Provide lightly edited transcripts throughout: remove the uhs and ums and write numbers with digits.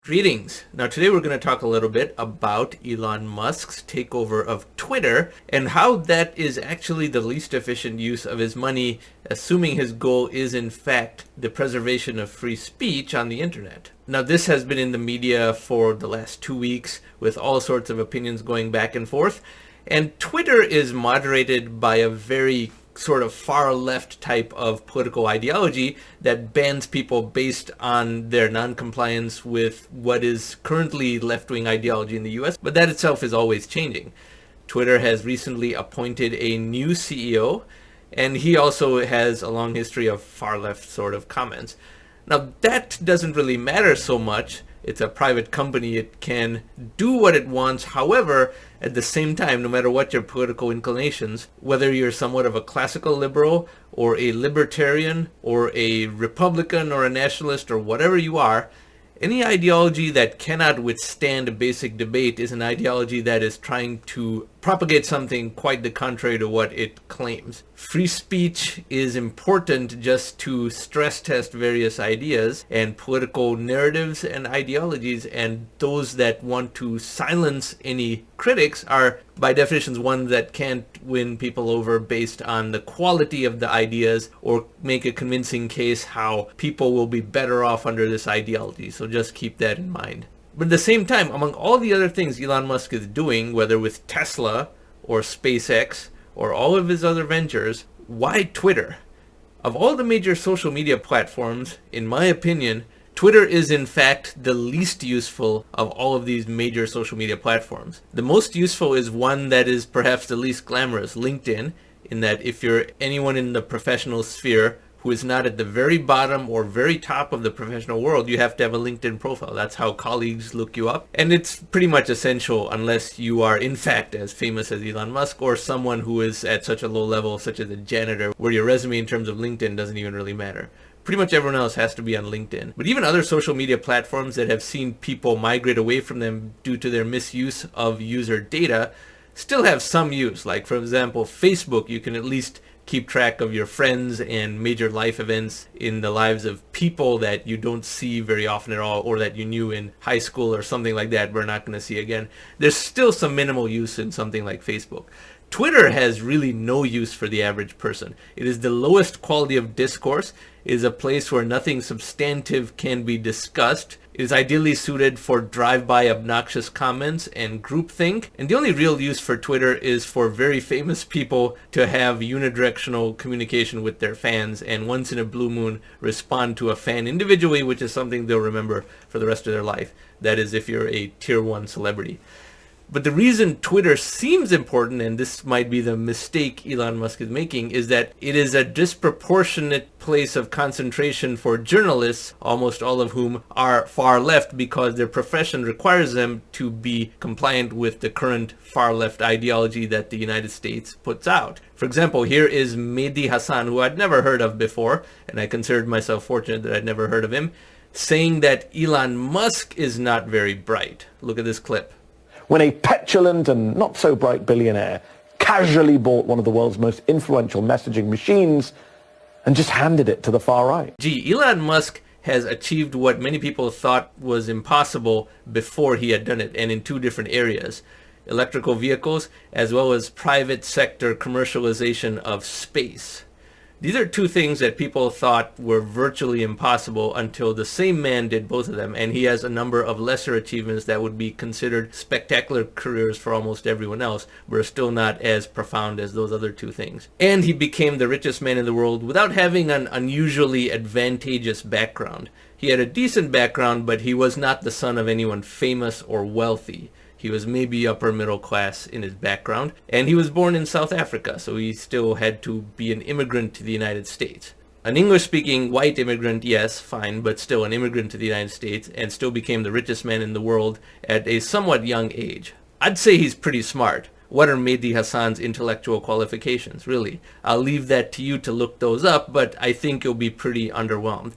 Greetings. Now today we're going to talk a little bit about Elon Musk's takeover of Twitter and how that is actually the least efficient use of his money, assuming his goal is in fact the preservation of free speech on the internet. Now this has been in the media for the last 2 weeks with all sorts of opinions going back and forth, and Twitter is moderated by a very sort of far left type of political ideology that bans people based on their non-compliance with what is currently left-wing ideology in the US, but that itself is always changing. Twitter has recently appointed a new CEO, and he also has a long history of far left sort of comments. Now that doesn't really matter so much. It's a private company. It can do what it wants. However, at the same time, no matter what your political inclinations, whether you're somewhat of a classical liberal or a libertarian or a Republican or a nationalist or whatever you are, any ideology that cannot withstand a basic debate is an ideology that is trying to propagate something quite the contrary to what it claims. Free speech is important just to stress test various ideas and political narratives and ideologies, and those that want to silence any critics are by definition ones that can't win people over based on the quality of the ideas or make a convincing case how people will be better off under this ideology. So just keep that in mind. But at the same time, among all the other things Elon Musk is doing, whether with Tesla or SpaceX or all of his other ventures, why Twitter? Of all the major social media platforms, in my opinion, Twitter is in fact the least useful of all of these major social media platforms. The most useful is one that is perhaps the least glamorous, LinkedIn, in that if you're anyone in the professional sphere who is not at the very bottom or very top of the professional world, you have to have a LinkedIn profile. That's how colleagues look you up. And it's pretty much essential unless you are in fact as famous as Elon Musk or someone who is at such a low level, such as a janitor, where your resume in terms of LinkedIn doesn't even really matter. Pretty much everyone else has to be on LinkedIn. But even other social media platforms that have seen people migrate away from them due to their misuse of user data still have some use. Like, for example, Facebook, you can at least keep track of your friends and major life events in the lives of people that you don't see very often at all, or that you knew in high school or something like that we're not going to see again. There's still some minimal use in something like Facebook. Twitter has really no use for the average person. It is the lowest quality of discourse. It is a place where nothing substantive can be discussed. It is ideally suited for drive-by obnoxious comments and groupthink. And the only real use for Twitter is for very famous people to have unidirectional communication with their fans and once in a blue moon respond to a fan individually, which is something they'll remember for the rest of their life. That is if you're a tier 1 celebrity. But the reason Twitter seems important, and this might be the mistake Elon Musk is making, is that it is a disproportionate place of concentration for journalists, almost all of whom are far left because their profession requires them to be compliant with the current far left ideology that the United States puts out. For example, here is Mehdi Hasan, who I'd never heard of before, and I considered myself fortunate that I'd never heard of him, saying that Elon Musk is not very bright. Look at this clip. When a petulant and not so bright billionaire casually bought one of the world's most influential messaging machines and just handed it to the far right. Gee, Elon Musk has achieved what many people thought was impossible before he had done it, and in two different areas: electrical vehicles as well as private sector commercialization of space. These are two things that people thought were virtually impossible until the same man did both of them, and he has a number of lesser achievements that would be considered spectacular careers for almost everyone else, but are still not as profound as those other two things. And he became the richest man in the world without having an unusually advantageous background. He had a decent background, but he was not the son of anyone famous or wealthy. He was maybe upper middle class in his background, and he was born in South Africa, so he still had to be an immigrant to the United States. An English-speaking white immigrant, yes, fine, but still an immigrant to the United States, and still became the richest man in the world at a somewhat young age. I'd say he's pretty smart. What are Mehdi Hasan's intellectual qualifications, really? I'll leave that to you to look those up, but I think you'll be pretty underwhelmed.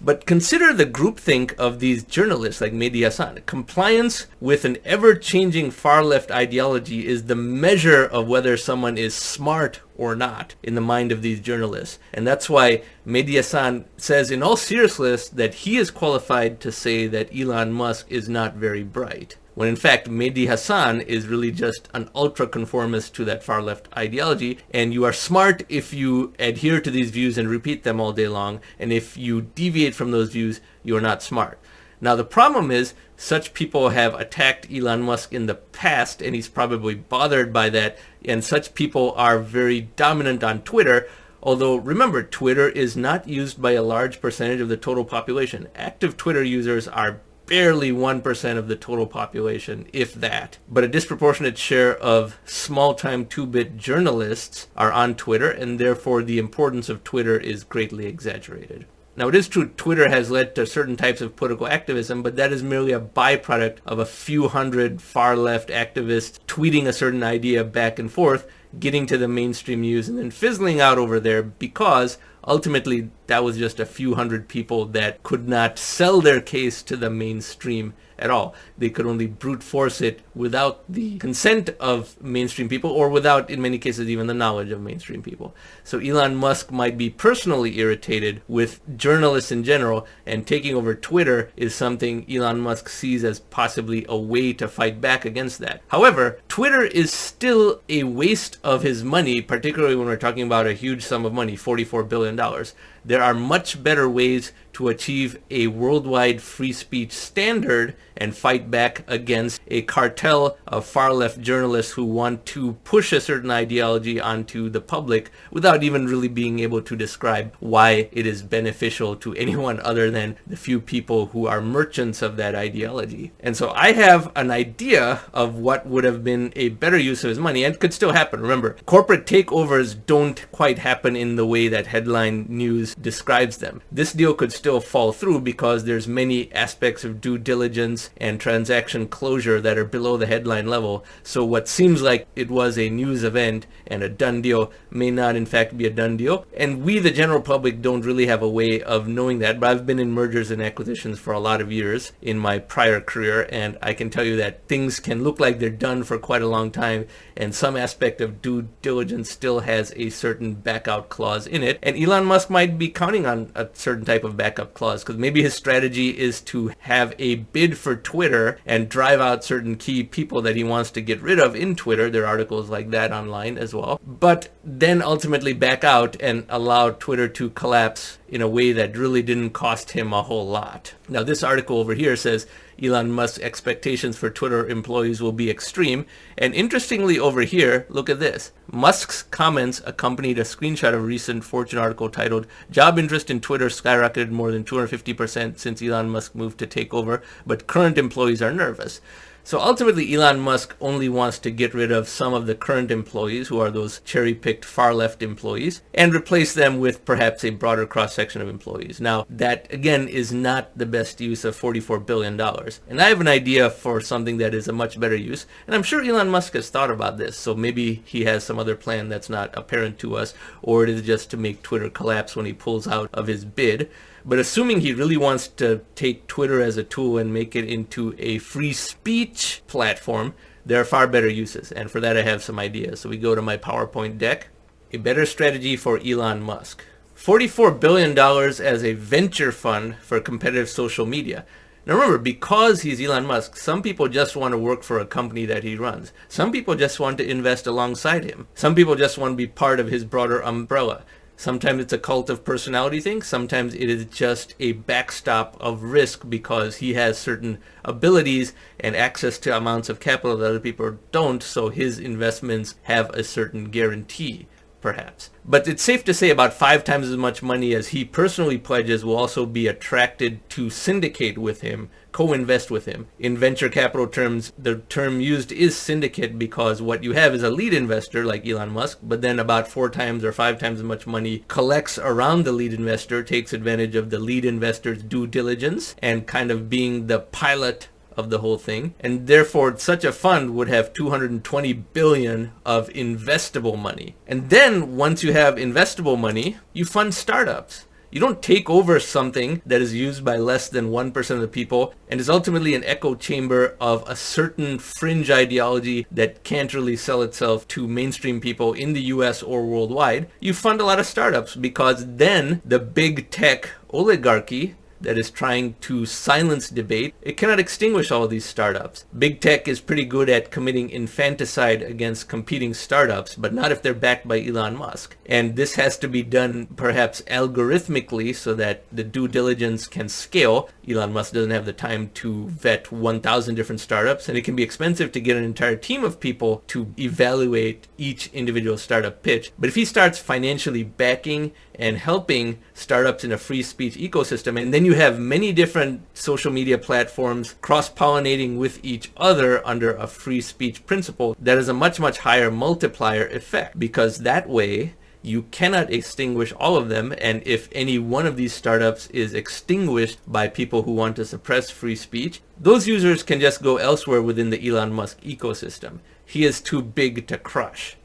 But consider the groupthink of these journalists like Mehdi Hasan. Compliance with an ever-changing far-left ideology is the measure of whether someone is smart or not in the mind of these journalists. And that's why Mehdi Hasan says in all seriousness that he is qualified to say that Elon Musk is not very bright, when in fact Mehdi Hasan is really just an ultra-conformist to that far-left ideology, and you are smart if you adhere to these views and repeat them all day long, and if you deviate from those views, you are not smart. Now the problem is, such people have attacked Elon Musk in the past, and he's probably bothered by that, and such people are very dominant on Twitter. Although, remember, Twitter is not used by a large percentage of the total population. Active Twitter users are barely 1% of the total population, if that. But a disproportionate share of small-time 2-bit journalists are on Twitter, and therefore the importance of Twitter is greatly exaggerated. Now, it is true Twitter has led to certain types of political activism, but that is merely a byproduct of a few hundred far-left activists tweeting a certain idea back and forth, getting to the mainstream news, and then fizzling out over there because ultimately that was just a few hundred people that could not sell their case to the mainstream at all. They could only brute force it without the consent of mainstream people, or without, in many cases, even the knowledge of mainstream people. So Elon Musk might be personally irritated with journalists in general, and taking over Twitter is something Elon Musk sees as possibly a way to fight back against that. However, Twitter is still a waste of his money, particularly when we're talking about a huge sum of money, $44 billion. There are much better ways to achieve a worldwide free speech standard and fight back against a cartel of far-left journalists who want to push a certain ideology onto the public without even really being able to describe why it is beneficial to anyone other than the few people who are merchants of that ideology. And so I have an idea of what would have been a better use of his money, and could still happen. Remember, corporate takeovers don't quite happen in the way that headline news describes them. This deal could still fall through because there's many aspects of due diligence and transaction closure that are below the headline level. So what seems like it was a news event and a done deal may not in fact be a done deal. And we, the general public, don't really have a way of knowing that. But I've been in mergers and acquisitions for a lot of years in my prior career, and I can tell you that things can look like they're done for quite a long time, and some aspect of due diligence still has a certain backout clause in it. And Elon Musk might be counting on a certain type of backup clause, because maybe his strategy is to have a bid for Twitter and drive out certain key people that he wants to get rid of in Twitter. There are articles like that online as well. But then ultimately back out and allow Twitter to collapse in a way that really didn't cost him a whole lot. Now, this article over here says Elon Musk's expectations for Twitter employees will be extreme. And interestingly over here, look at this. Musk's comments accompanied a screenshot of a recent Fortune article titled, "Job interest in Twitter skyrocketed more than 250% since Elon Musk moved to take over, but current employees are nervous." So ultimately, Elon Musk only wants to get rid of some of the current employees, who are those cherry-picked far-left employees, and replace them with perhaps a broader cross-section of employees. Now, that, again, is not the best use of $44 billion. And I have an idea for something that is a much better use, and I'm sure Elon Musk has thought about this, so maybe he has some other plan that's not apparent to us, or it is just to make Twitter collapse when he pulls out of his bid. But assuming he really wants to take Twitter as a tool and make it into a free speech platform, there are far better uses. And for that, I have some ideas. So we go to my PowerPoint deck. A better strategy for Elon Musk. $44 billion as a venture fund for competitive social media. Now remember, because he's Elon Musk, some people just want to work for a company that he runs. Some people just want to invest alongside him. Some people just want to be part of his broader umbrella. Sometimes it's a cult of personality thing. Sometimes it is just a backstop of risk because he has certain abilities and access to amounts of capital that other people don't, so his investments have a certain guarantee, perhaps. But it's safe to say about 5 times as much money as he personally pledges will also be attracted to syndicate with him, co-invest with him. In venture capital terms, the term used is syndicate because what you have is a lead investor like Elon Musk, but then about 4 times or 5 times as much money collects around the lead investor, takes advantage of the lead investor's due diligence and kind of being the pilot of the whole thing. And therefore, such a fund would have 220 billion of investable money. And then once you have investable money, you fund startups. You don't take over something that is used by less than 1% of the people and is ultimately an echo chamber of a certain fringe ideology that can't really sell itself to mainstream people in the US or worldwide. You fund a lot of startups because then the big tech oligarchy that is trying to silence debate, it cannot extinguish all of these startups. Big tech is pretty good at committing infanticide against competing startups, but not if they're backed by Elon Musk. And this has to be done perhaps algorithmically so that the due diligence can scale. Elon Musk doesn't have the time to vet 1,000 different startups, and it can be expensive to get an entire team of people to evaluate each individual startup pitch. But if he starts financially backing and helping startups in a free speech ecosystem, and then you have many different social media platforms cross-pollinating with each other under a free speech principle, that is a much, much higher multiplier effect, because that way you cannot extinguish all of them, and if any one of these startups is extinguished by people who want to suppress free speech, those users can just go elsewhere within the Elon Musk ecosystem. He is too big to crush.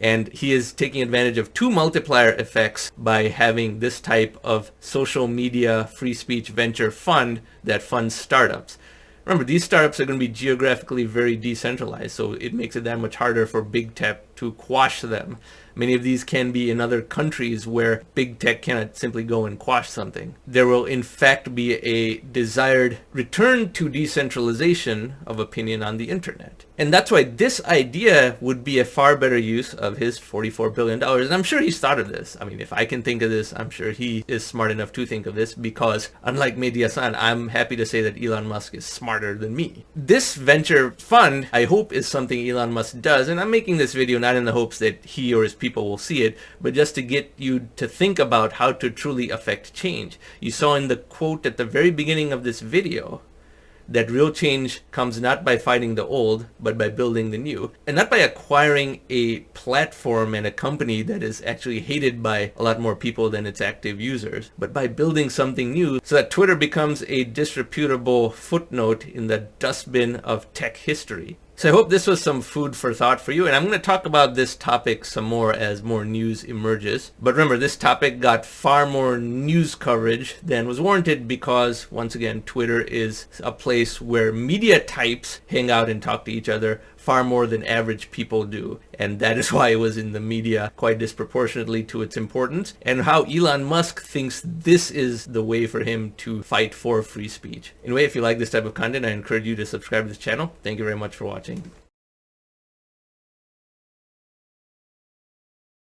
And he is taking advantage of two multiplier effects by having this type of social media free speech venture fund that funds startups. Remember, these startups are going to be geographically very decentralized, so it makes it that much harder for big tech to quash them. Many of these can be in other countries where big tech cannot simply go and quash something. There will in fact be a desired return to decentralization of opinion on the internet. And that's why this idea would be a far better use of his $44 billion. And I'm sure he's thought of this. I mean, if I can think of this, I'm sure he is smart enough to think of this, because unlike Mehdi Hasan, I'm happy to say that Elon Musk is smarter than me. This venture fund, I hope, is something Elon Musk does. And I'm making this video not in the hopes that he or his people will see it, but just to get you to think about how to truly affect change. You saw in the quote at the very beginning of this video that real change comes not by fighting the old, but by building the new. And not by acquiring a platform and a company that is actually hated by a lot more people than its active users, but by building something new so that Twitter becomes a disreputable footnote in the dustbin of tech history. So I hope this was some food for thought for you, and I'm going to talk about this topic some more as more news emerges. But remember, this topic got far more news coverage than was warranted because, once again, Twitter is a place where media types hang out and talk to each other far more than average people do. And that is why it was in the media quite disproportionately to its importance, and how Elon Musk thinks this is the way for him to fight for free speech. Anyway, if you like this type of content, I encourage you to subscribe to this channel. Thank you very much for watching.